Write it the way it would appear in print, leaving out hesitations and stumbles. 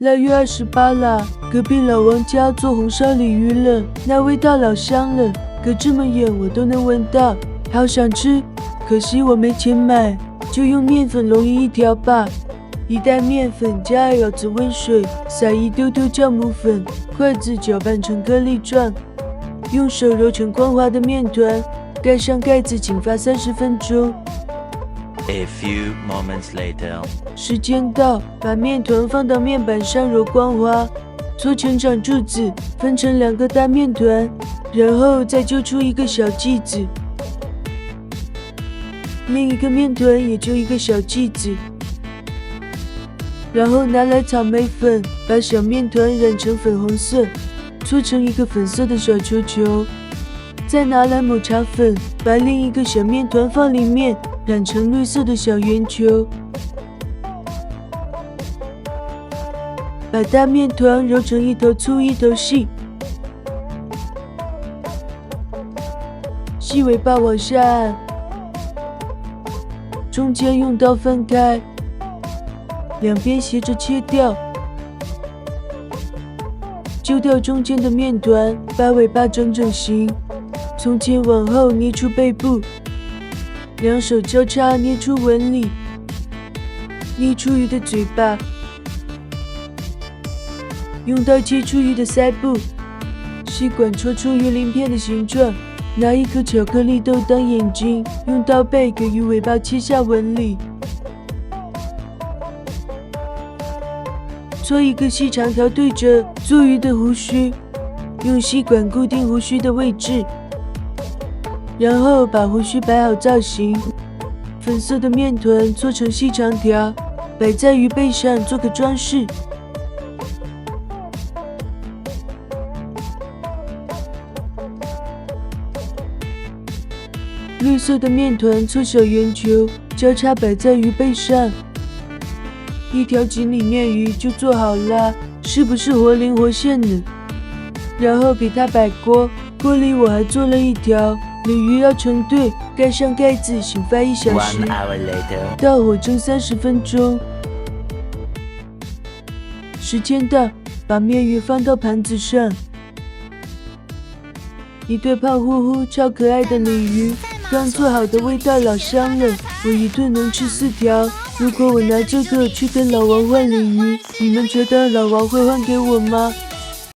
腊月28啦，隔壁老王家做红烧鲤鱼了，那味道老香了，隔这么远我都能闻到，好想吃。可惜我没钱买，就用面粉龙鱼1条吧。1袋面粉加2舀子温水，撒1丢丢酵母粉，筷子搅拌成颗粒状，用手揉成光滑的面团，盖上盖子请发30分钟。A few moments later. 时间到，把面团放到面板上揉光滑，搓成长柱子，分成2个大面团，然后再揪出1个小剂子。另一个面团也揪1个小剂子，然后拿来草莓粉，把小面团染成粉红色，搓成1个粉色的小球球。再拿来抹茶粉，把另一个小面团放里面，染成绿色的小圆球。把大面团揉成1头粗1头细，细尾巴往下按，中间用刀分开，两边斜着切掉，揪掉中间的面团，把尾巴整整形，从前往后捏出背部，两手交叉捏出纹理，捏出鱼的嘴巴，用刀切出鱼的腮部，吸管戳出鱼鳞片的形状，拿1颗巧克力豆当眼睛，用刀背给鱼尾巴切下纹理，搓1个细长条对折，做鱼的胡须，用吸管固定胡须的位置，然后把胡须摆好造型。粉色的面团搓成细长条，摆在鱼背上做个装饰。绿色的面团搓小圆球，交叉摆在鱼背上。1条锦鲤面鱼就做好了，是不是活灵活现呢？然后给它摆锅，锅里我还做了1条鲤鱼，要成对，盖上盖子，醒发1小时， 1 hour later. 大火蒸30分钟。时间到，把面鱼放到盘子上。1对胖乎乎、超可爱的鲤鱼，刚做好的味道老香了，我1顿能吃4条。如果我拿这个去跟老王换鲤鱼，你们觉得老王会换给我吗？